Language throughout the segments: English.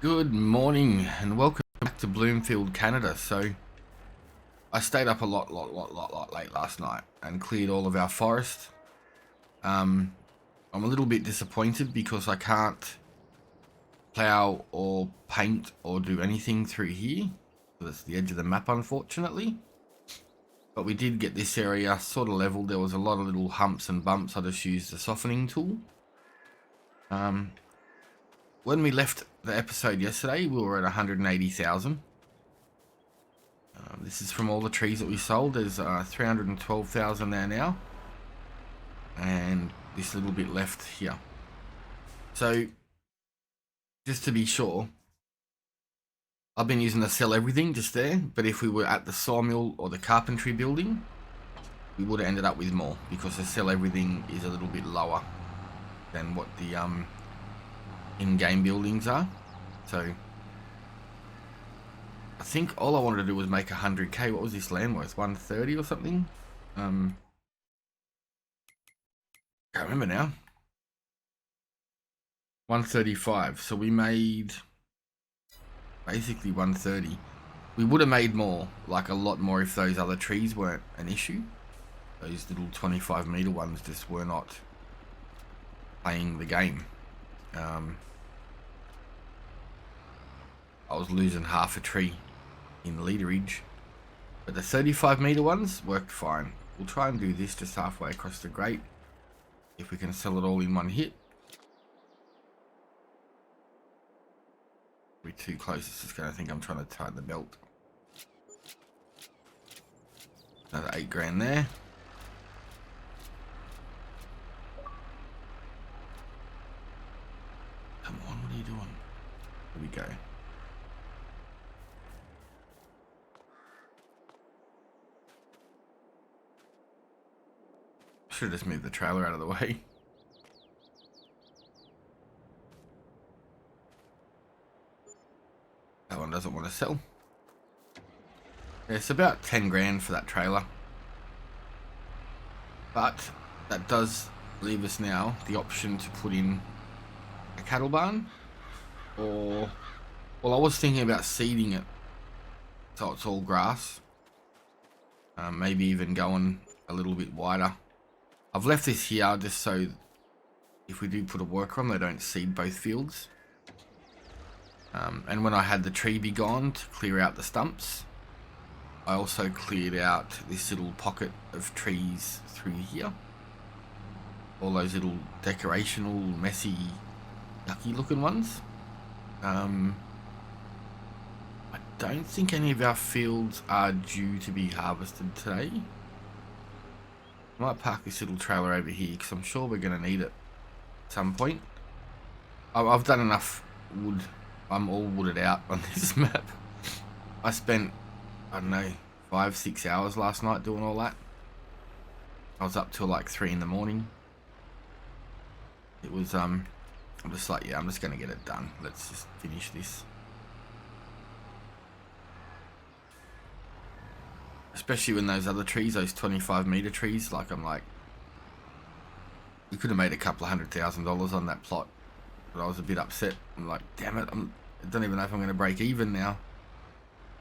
Good morning and welcome back to Bloomfield, Canada. So I stayed up a lot late last night and cleared all of our forest. I'm a little bit disappointed because I can't plow or paint or do anything through here. That's the edge of the map, unfortunately. But we did get this area sort of leveled. There was a lot of little humps and bumps. I just used the softening tool. When we left the episode yesterday, we were at 180,000. This is from all the trees that we sold. There's 312,000 there now, and this little bit left here. So just to be sure, I've been using the sell everything just there, but if we were at the sawmill or the carpentry building, we would have ended up with more because the sell everything is a little bit lower than what the in-game buildings are. So I think all I wanted to do was make 100k. What was this land worth? 130 or something? Can't remember now. 135. So we made basically 130. We would have made more, like a lot more, if those other trees weren't an issue. Those little 25-meter ones just were not playing the game. I was losing half a tree in leaderage, but the 35-meter ones worked fine. We'll try and do this just halfway across the grate if we can sell it all in one hit. We're too close. It's just going to think I'm trying to tighten the belt. Another 8 grand there. Come on, what are you doing? Here we go. Should have just moved the trailer out of the way. That one doesn't want to sell. Yeah, it's about 10 grand for that trailer. But that does leave us now the option to put in a cattle barn. Or, well, I was thinking about seeding it so it's all grass. Maybe even going a little bit wider. I've left this here just so if we do put a worker on, they don't seed both fields. And when I had the tree be gone to clear out the stumps, I also cleared out this little pocket of trees through here. All those little decorational, messy, yucky looking ones. I don't think any of our fields are due to be harvested today. I might park this little trailer over here because I'm sure we're going to need it at some point. I've done enough wood. I'm all wooded out on this map. I spent, I don't know, 5-6 hours last night doing all that. I was up till like 3 in the morning. It was, I'm just like, yeah, I'm just going to get it done. Let's just finish this. Especially when those other trees, those 25-meter trees, like I'm like, we could have made a couple of $100,000 on that plot, but I was a bit upset. I'm like, damn it, I don't even know if I'm going to break even now.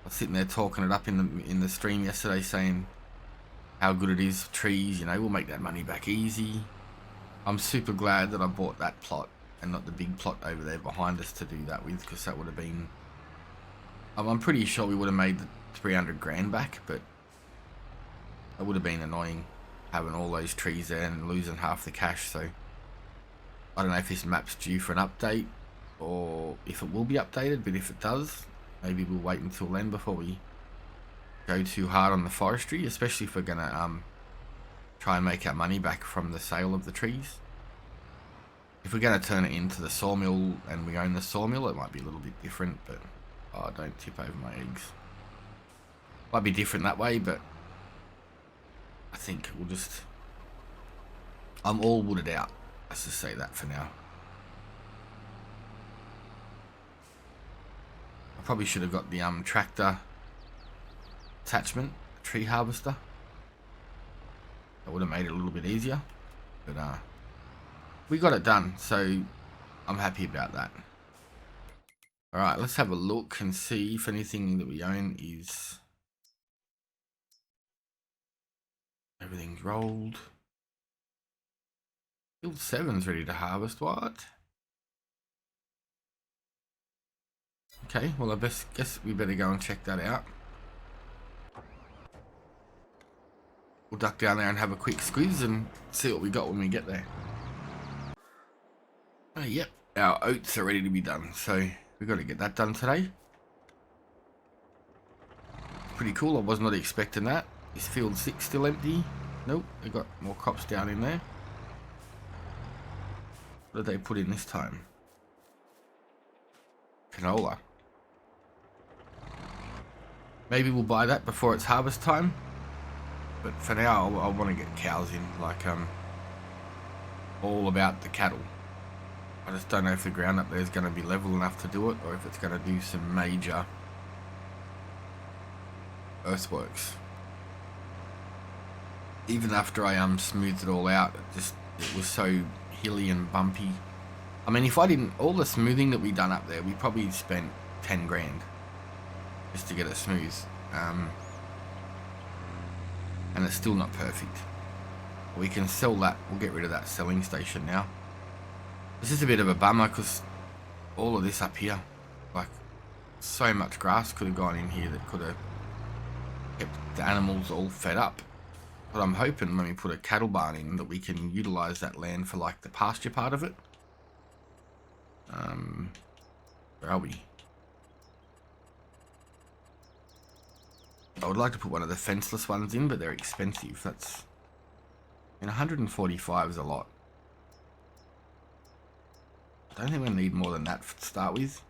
I was sitting there talking it up in the stream yesterday, saying how good it is, trees, you know, we'll make that money back easy. I'm super glad that I bought that plot and not the big plot over there behind us to do that with, because that would have been, I'm pretty sure we would have made the 300 grand back, but it would have been annoying having all those trees there and losing half the cash. So I don't know if this map's due for an update or if it will be updated, but if it does, maybe we'll wait until then before we go too hard on the forestry, especially if we're gonna try and make our money back from the sale of the trees. If we're gonna turn it into the sawmill and we own the sawmill, it might be a little bit different, but oh, don't tip over my eggs. Might be different that way, but I think we'll just, I'm all wooded out. Let's just say that for now. I probably should have got the tractor attachment, tree harvester. That would have made it a little bit easier, but we got it done, so I'm happy about that. Alright, let's have a look and see if anything that we own is... Everything's rolled. Field 7's ready to harvest, what? Okay, well I guess we better go and check that out. We'll duck down there and have a quick squeeze and see what we got when we get there. Oh, yep, our oats are ready to be done, so we've got to get that done today. Pretty cool, I was not expecting that. Is field 6 still empty? Nope, they got more crops down in there. What did they put in this time? Canola. Maybe we'll buy that before it's harvest time. But for now, I want to get cows in, like, all about the cattle. I just don't know if the ground up there is going to be level enough to do it, or if it's going to do some major earthworks. Even after I smoothed it all out, it was so hilly and bumpy. I mean, if I didn't, all the smoothing that we done up there, we probably spent 10 grand just to get it smooth. And it's still not perfect. We can sell that. We'll get rid of that selling station now. This is a bit of a bummer because all of this up here, like, so much grass could have gone in here that could have kept the animals all fed up. But I'm hoping when we put a cattle barn in that we can utilize that land for, like, the pasture part of it. Where are we? I would like to put one of the fenceless ones in, but they're expensive. That's... And 145 is a lot. I don't think we need more than that to start with.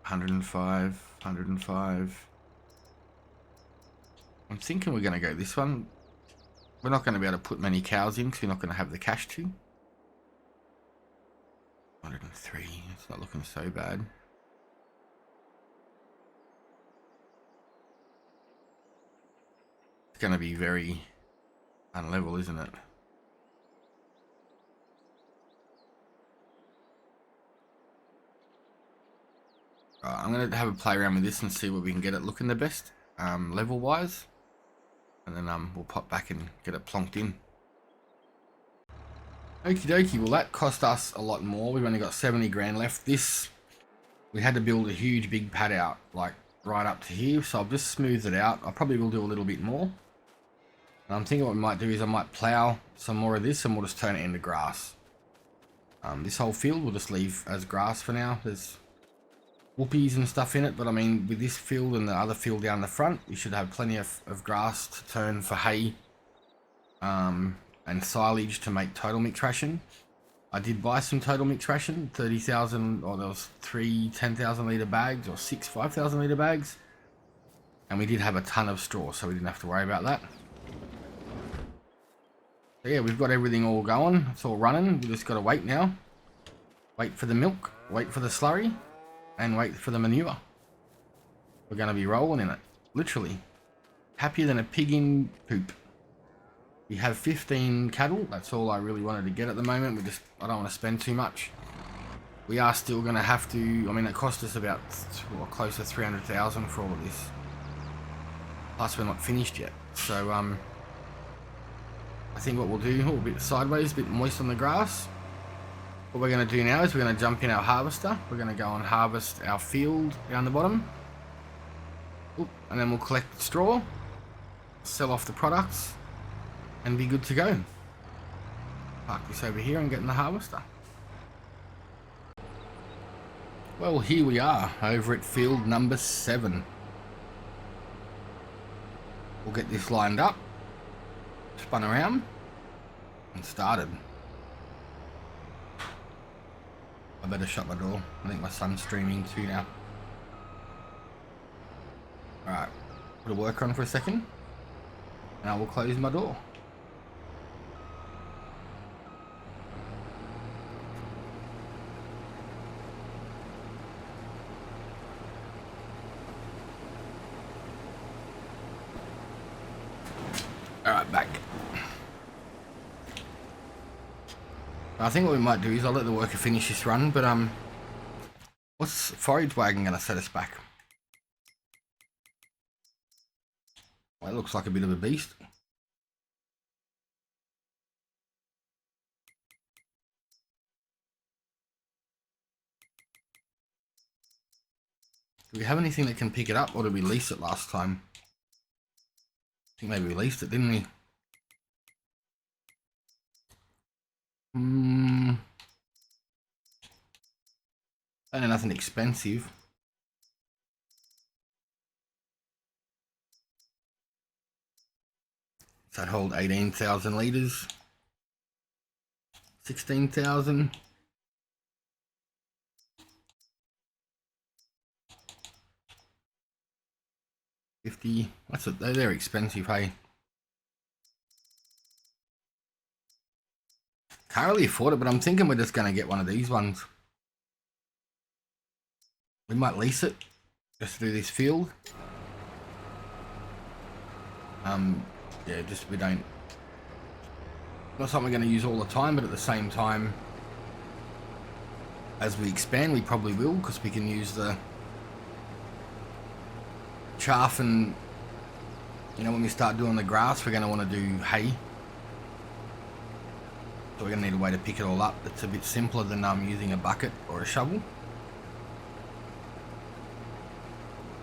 105, 105. I'm thinking we're going to go this one. We're not going to be able to put many cows in because we're not going to have the cash to. 103, it's not looking so bad. It's going to be very unlevel, isn't it? I'm going to have a play around with this and see what we can get it looking the best, level wise. And then we'll pop back and get it plonked in. Okie dokie, well that cost us a lot more. We've only got 70 grand left. This, we had to build a huge big pad out, like right up to here. So I've just smoothed it out. I probably will do a little bit more. And I'm thinking what we might do is I might plow some more of this and we'll just turn it into grass. This whole field we'll just leave as grass for now. There's whoopies and stuff in it, but I mean with this field and the other field down the front, we should have plenty of grass to turn for hay and silage to make total mix ration. I did buy some total mix ration, 30,000, or there was 3 10,000 litre bags or 6 5,000 litre bags, and we did have a ton of straw, so we didn't have to worry about that. So yeah, we've got everything all going, it's all running. We just got to wait now, wait for the milk, wait for the slurry, and wait for the manure. We're going to be rolling in it, literally. Happier than a pig in poop. We have 15 cattle, that's all I really wanted to get at the moment. I don't want to spend too much. We are still going to have to, I mean it cost us about close to 300,000 for all of this. Plus we're not finished yet. So I think what we'll do, a bit sideways, a bit moist on the grass. What we're going to do now is we're going to jump in our harvester. We're going to go and harvest our field down the bottom. Oop, and then we'll collect the straw, sell off the products, and be good to go. Park this over here and get in the harvester. Well, here we are over at field number 7. We'll get this lined up, spun around, and started. I better shut my door. I think my son's streaming too now. Alright, put a worker on for a second, and I will close my door. Alright, back. I think what we might do is I'll let the worker finish this run, but what's forage wagon going to set us back? Well, it looks like a bit of a beast. Do we have anything that can pick it up, or did we lease it last time? I think maybe we leased it, didn't we? And nothing expensive. So that hold 18,000 litres. 16,000. 50. What's it? They're expensive, hey. Can't really afford it, but I'm thinking we're just going to get one of these ones. We might lease it just to do this field. Yeah, just we don't. Not something we're going to use all the time, but at the same time, as we expand, we probably will, because we can use the chaff, and you know, when we start doing the grass, we're going to want to do hay. So we're going to need a way to pick it all up that's a bit simpler than using a bucket or a shovel.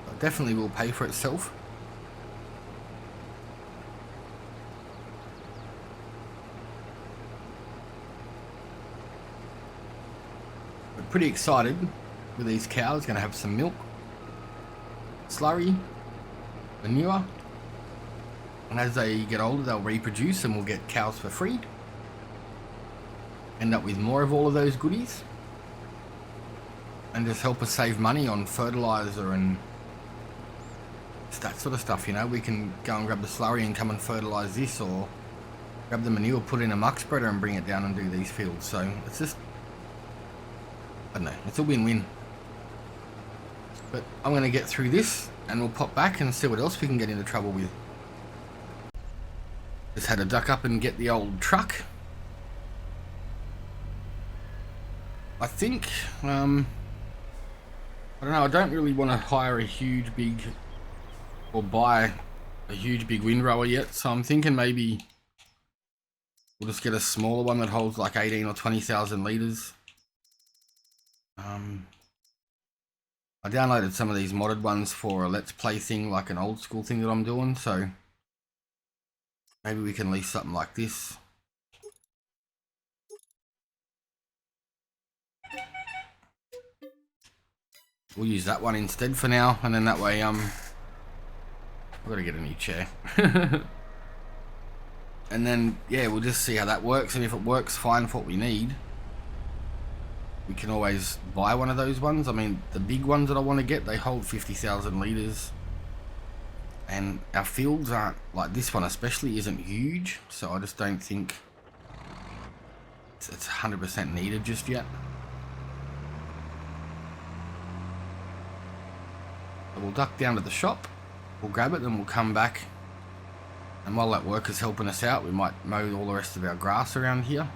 But definitely will pay for itself. We're pretty excited with these cows. Going to have some milk, slurry, manure, and as they get older they'll reproduce and we'll get cows for free. End up with more of all of those goodies and just help us save money on fertilizer and that sort of stuff. You know, we can go and grab the slurry and come and fertilize this, or grab the manure, put in a muck spreader and bring it down and do these fields. So it's just, I don't know, it's a win-win. But I'm going to get through this and we'll pop back and see what else we can get into trouble with. Just had to duck up and get the old truck. I think, I don't know, I don't really want to hire a huge big, or buy a huge big windrower yet, so I'm thinking maybe we'll just get a smaller one that holds like 18 or 20,000 litres. I downloaded some of these modded ones for a Let's Play thing, like an old school thing that I'm doing, so maybe we can lease something like this. We'll use that one instead for now, and then that way, I've got to get a new chair. And then, yeah, we'll just see how that works, and if it works fine for what we need, we can always buy one of those ones. I mean, the big ones that I want to get, they hold 50,000 litres. And our fields aren't, like this one especially, isn't huge, so I just don't think it's 100% needed just yet. So we'll duck down to the shop, we'll grab it, then we'll come back. And while that worker's helping us out, we might mow all the rest of our grass around here.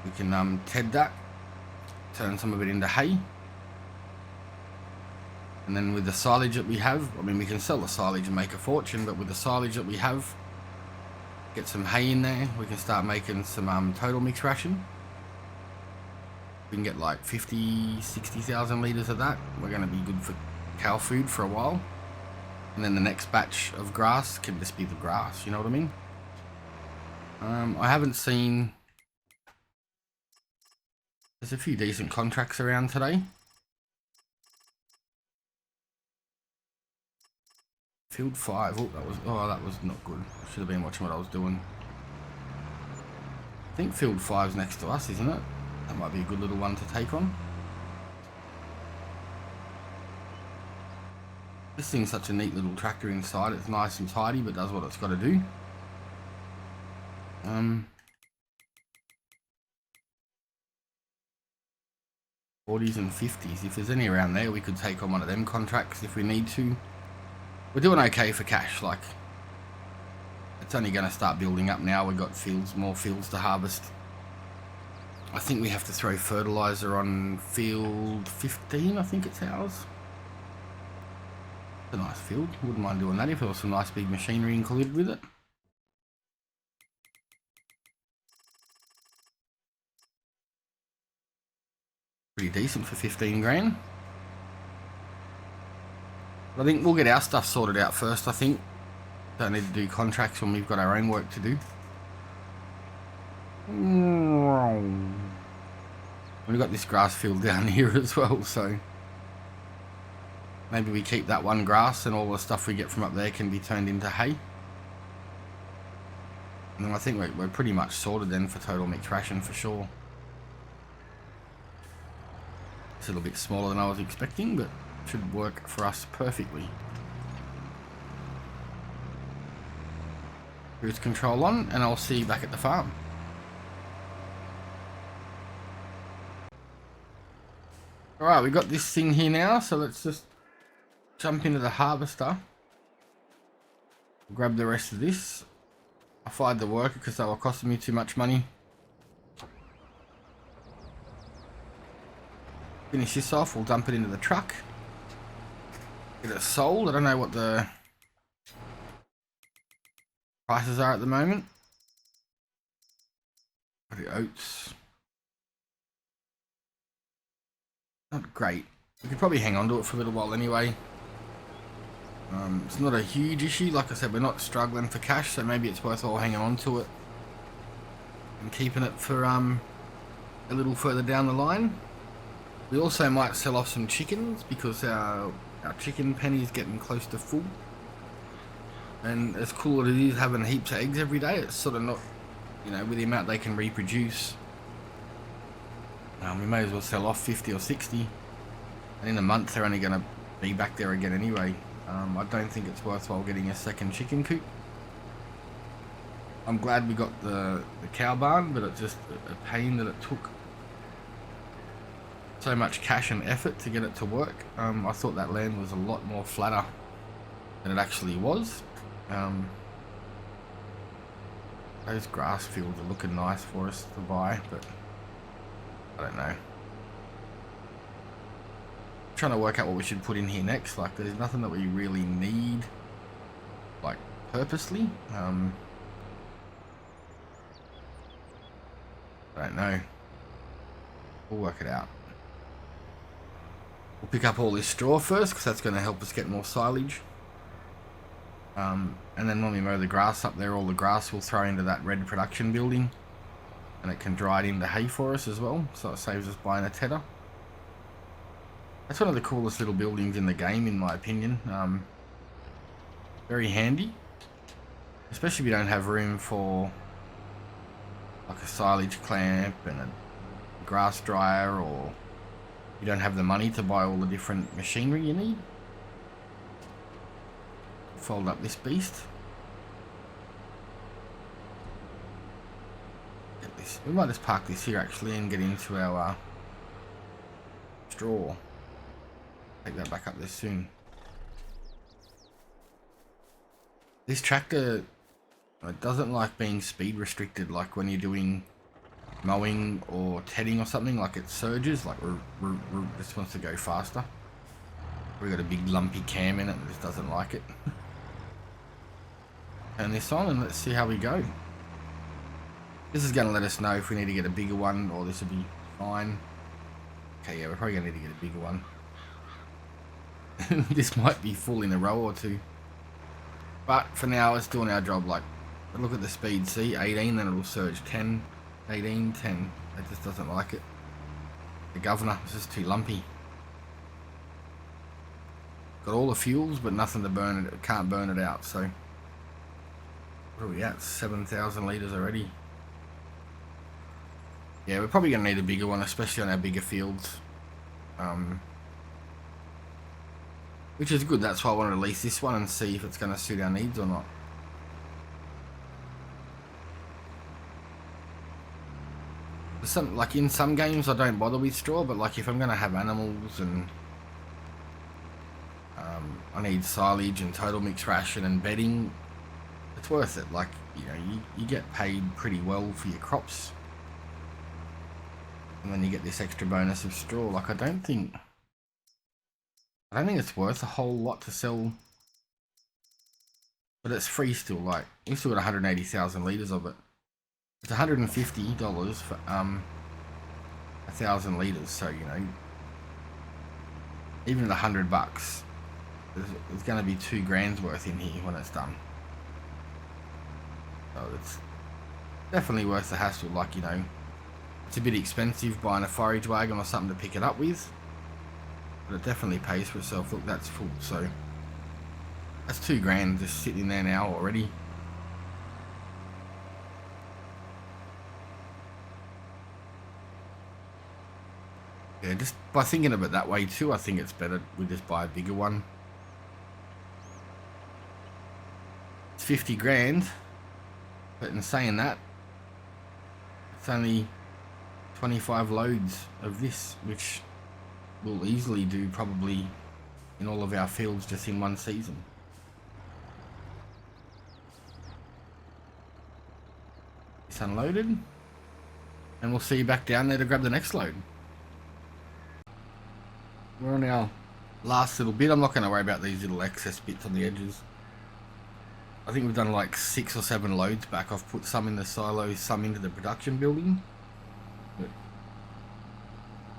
We can ted that, turn some of it into hay. And then with the silage that we have, I mean, we can sell the silage and make a fortune, but with the silage that we have, get some hay in there, we can start making some total mix ration. We can get like 50, 60,000 litres of that. We're going to be good for cow food for a while. And then the next batch of grass can just be the grass, you know what I mean? I haven't seen... There's a few decent contracts around today. Field 5, that was not good. I should have been watching what I was doing. I think Field 5's next to us, isn't it? That might be a good little one to take on. This thing's such a neat little tractor inside. It's nice and tidy, but does what it's got to do. 40s and 50s. If there's any around there, we could take on one of them contracts if we need to. We're doing okay for cash. Like, it's only going to start building up now. We've got fields, more fields to harvest. I think we have to throw fertilizer on field 15, I think it's ours. It's a nice field, wouldn't mind doing that if there was some nice big machinery included with it. Pretty decent for 15 grand. But I think we'll get our stuff sorted out first, I think. Don't need to do contracts when we've got our own work to do. We've got this grass field down here as well, so maybe we keep that one grass and all the stuff we get from up there can be turned into hay. And then I think we're pretty much sorted then for total mixed ration for sure. It's a little bit smaller than I was expecting, but should work for us perfectly. Cruise control on, and I'll see you back at the farm. Alright, we got this thing here now, so let's just jump into the harvester. Grab the rest of this. I fired the worker because they were costing me too much money. Finish this off, we'll dump it into the truck. Get it sold. I don't know what the prices are at the moment. The oats. Not great. We could probably hang on to it for a little while anyway. It's not a huge issue. Like I said, we're not struggling for cash, so maybe it's worthwhile hanging on to it and keeping it for a little further down the line. We also might sell off some chickens because our chicken penny is getting close to full. And as cool as it is having heaps of eggs every day, it's sort of not, you know, with the amount they can reproduce. We may as well sell off 50 or 60. And in a month they're only going to be back there again anyway. I don't think it's worthwhile getting a second chicken coop. I'm glad we got the cow barn, but it's just a pain that it took so much cash and effort to get it to work. I thought that land was a lot more flatter than it actually was. Those grass fields are looking nice for us to buy, but I don't know. Trying to work out what we should put in here next. Like, there's nothing that we really need, like, purposely. I don't know. We'll work it out. We'll pick up all this straw first because that's going to help us get more silage. And then when we mow the grass up there, all the grass we'll throw into that red production building, and it can dry it into hay for us as well, so it saves us buying a tedder. That's one of the coolest little buildings in the game, in my opinion. Very handy, especially if you don't have room for like a silage clamp and a grass dryer, or you don't have the money to buy all the different machinery you need. Fold up this beast. Get this. We might just park this here actually and get into our straw. Take that back up there soon. This tractor, it doesn't like being speed restricted, like when you're doing mowing or tedding or something. Like it surges, like just wants to go faster. We've got a big lumpy cam in it and just doesn't like it. Turn this on and let's see how we go. This is going to let us know if we need to get a bigger one, or this will be fine. Okay, yeah, we're probably going to need to get a bigger one. This might be full in a row or two, but for now it's doing our job. Like, look at the speed, see, 18, then it'll surge 10, 18, 10. It just doesn't like it. The governor is just too lumpy. Got all the fuels but nothing to burn it. It can't burn it out. So what are we at? 7,000 litres already. Yeah, we're probably going to need a bigger one, especially on our bigger fields. Which is good. That's why I want to lease this one and see if it's going to suit our needs or not. Like in some games I don't bother with straw, but like if I'm going to have animals and I need silage and total mixed ration and bedding, it's worth it. Like, you know, you get paid pretty well for your crops. And then you get this extra bonus of straw. Like, I don't think it's worth a whole lot to sell. But it's free still. Like, we've still got 180,000 litres of it. It's $150 for 1,000 litres. So, you know, even at $100, there's going to be $2,000 worth in here when it's done. So it's definitely worth the hassle. Like, you know, it's a bit expensive buying a forage wagon or something to pick it up with, but it definitely pays for itself. Look, that's full, so that's $2,000 just sitting there now already. Yeah, just by thinking of it that way too, I think it's better we just buy a bigger one. It's $50,000, but in saying that, it's only 25 loads of this, which we'll easily do probably in all of our fields just in one season. It's unloaded, and we'll see you back down there to grab the next load. We're on our last little bit. I'm not going to worry about these little excess bits on the edges. I think we've done like 6 or 7 loads back. I've put some in the silos, some into the production building. But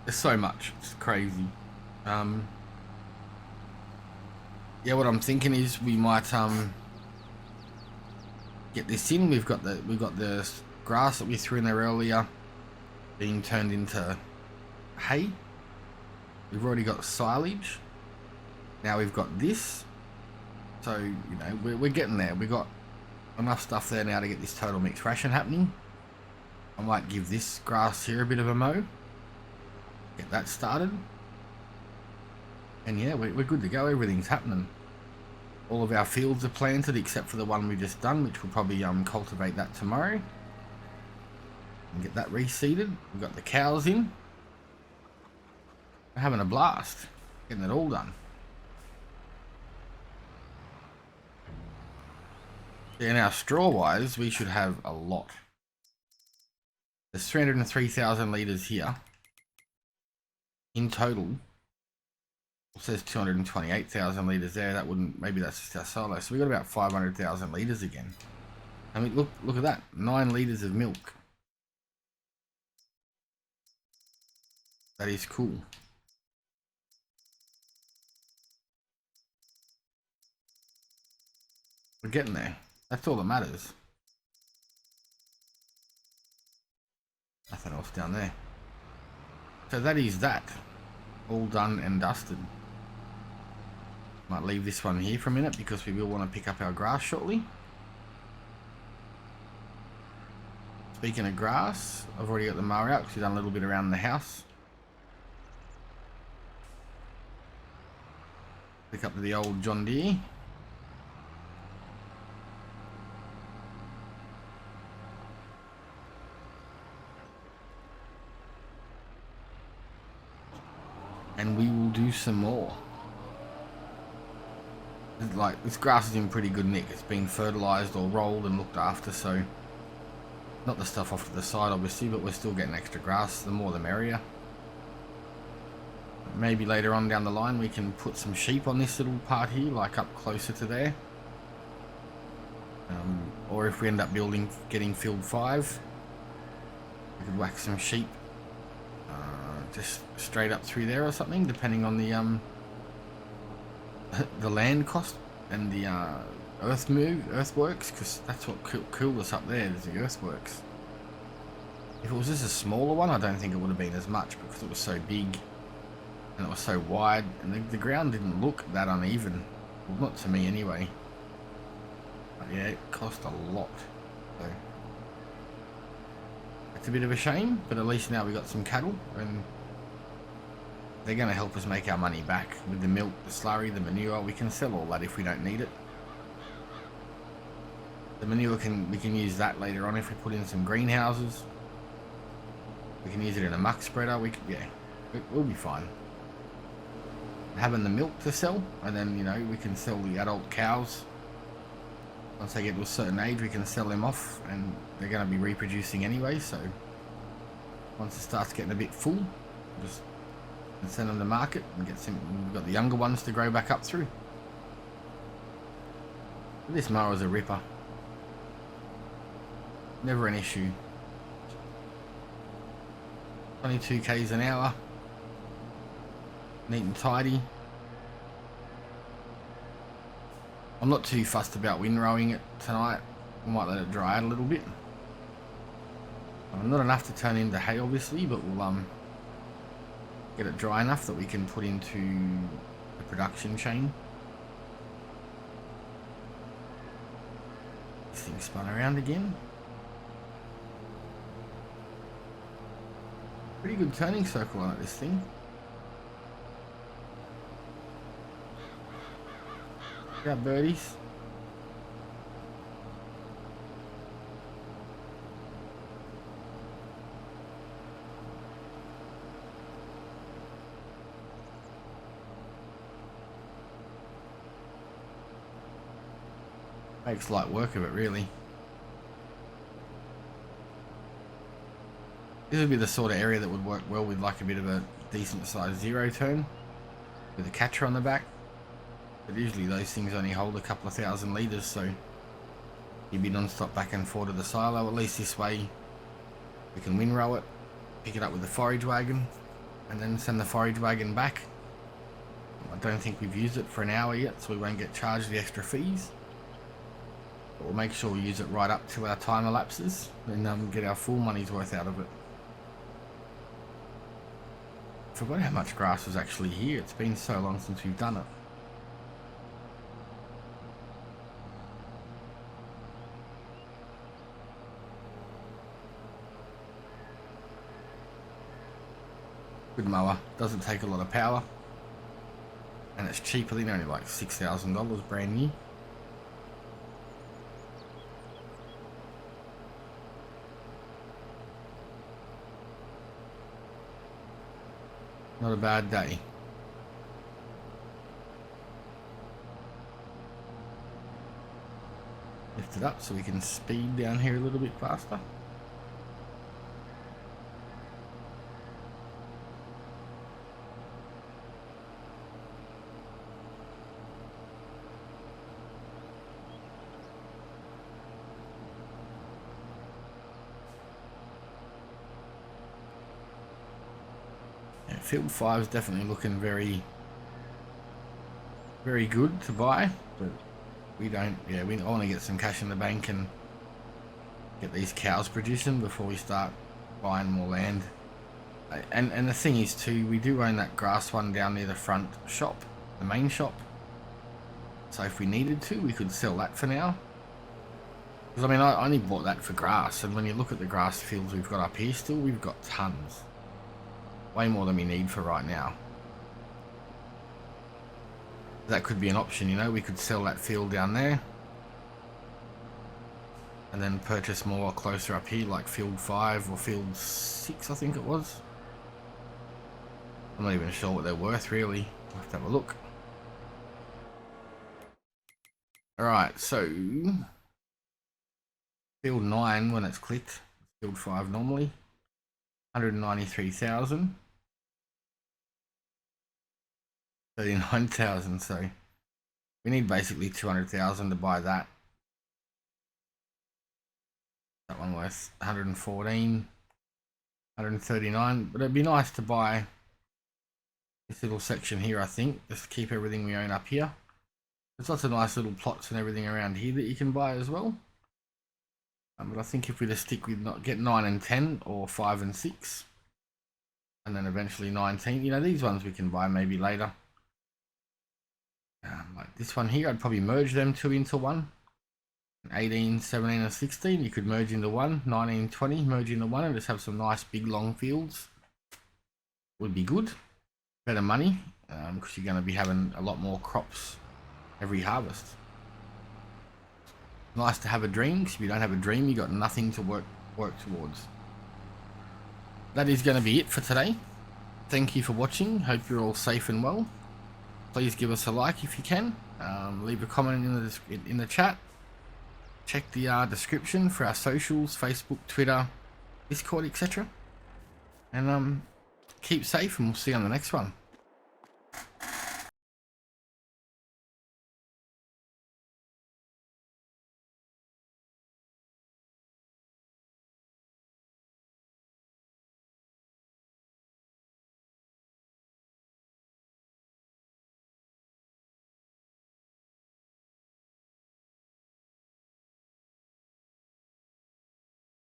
there's so much, it's crazy. Yeah, what I'm thinking is we might get this in. We've got the grass that we threw in there earlier being turned into hay. We've already got silage. Now we've got this. So, you know, we're getting there. We've got enough stuff there now to get this total mixed ration happening. I might give this grass here a bit of a mow. Get that started. And yeah, we're good to go. Everything's happening. All of our fields are planted except for the one we just done, which we'll probably cultivate that tomorrow. And get that reseeded. We've got the cows in. We're having a blast. Getting it all done. Yeah, now straw wise, we should have a lot. There's 303,000 litres here. In total, it says 228,000 litres there. That wouldn't, maybe that's just our silo. So we got about 500,000 litres again. I mean, look at that. 9 litres of milk. That is cool. We're getting there. That's all that matters. Nothing else down there. So that is that. All done and dusted. Might leave this one here for a minute because we will want to pick up our grass shortly. Speaking of grass, I've already got the mower out because we've done a little bit around the house. Pick up the old John Deere. And we will do some more. Like, this grass is in pretty good nick. It's been fertilized or rolled and looked after, so not the stuff off to the side obviously, but we're still getting extra grass. The more the merrier. Maybe later on down the line we can put some sheep on this little part here, like up closer to there. Or if we end up getting field 5, we could whack some sheep just straight up through there or something, depending on the land cost and the earthworks, because that's what cooled us up there, is the earthworks. If it was just a smaller one, I don't think it would have been as much because it was so big and it was so wide, and the ground didn't look that uneven. Well, not to me anyway. But yeah, it cost a lot. So it's a bit of a shame, but at least now we got some cattle and they're going to help us make our money back with the milk, the slurry, the manure. We can sell all that if we don't need it. The manure we can use that later on if we put in some greenhouses. We can use it in a muck spreader. We'll be fine. Having the milk to sell, and then, you know, we can sell the adult cows. Once they get to a certain age, we can sell them off, and they're going to be reproducing anyway, so Once it starts getting a bit full, just send them to market and get some. We've got the younger ones to grow back up through. But this mower is a ripper. Never an issue. 22 k's an hour. Neat and tidy. I'm not too fussed about windrowing it tonight. I might let it dry out a little bit. Not enough to turn into hay obviously, but we'll get it dry enough that we can put into the production chain. This thing spun around again. Pretty good turning circle on it, this thing. Yeah, birdies. Makes light work of it, really. This would be the sort of area that would work well with like a bit of a decent sized zero turn with a catcher on the back. But usually those things only hold a couple of thousand litres, so you'd be non-stop back and forth to the silo. At least this way we can windrow it, pick it up with the forage wagon, and then send the forage wagon back. I don't think we've used it for an hour yet, so we won't get charged the extra fees. But we'll make sure we use it right up till our time elapses and get our full money's worth out of it. Forgot how much grass was actually here. It's been so long since we've done it. Good mower, doesn't take a lot of power, and it's cheap. I think only like $6,000 brand new. Not a bad day. Lift it up so we can speed down here a little bit faster. Field 5 is definitely looking very good to buy, but we don't. Yeah, I want to get some cash in the bank and get these cows producing before we start buying more land. And the thing is too, we do own that grass one down near the front shop, the main shop. So if we needed to, we could sell that for now. Because I mean, I only bought that for grass, and when you look at the grass fields we've got up here still, we've got tons. Way more than we need for right now. That could be an option, you know, we could sell that field down there and then purchase more closer up here, like field 5 or field 6 I think it was. I'm not even sure what they're worth really. I'll have to have a look. Alright, so field 9 when it's clicked, field 5 normally, 193,000. 39,000, so we need basically 200,000 to buy that. That one worth 114, 139, but it'd be nice to buy this little section here, I think, just to keep everything we own up here. There's lots of nice little plots and everything around here that you can buy as well. But I think if we just stick with get 9 and 10 or 5 and 6 and then eventually 19, you know, these ones we can buy maybe later. Like this one here, I'd probably merge them two into one. 18, 17 and 16 you could merge into one. 19, 20 merge into one and just have some nice big long fields. Would be good. Better money because you're going to be having a lot more crops every harvest. Nice to have a dream, because if you don't have a dream you got nothing to work towards. That is going to be it for today. Thank you for watching. Hope you're all safe and well. Please give us a like if you can. Leave a comment in the chat. Check the description for our socials, Facebook, Twitter, Discord, etc. And keep safe, and we'll see you on the next one.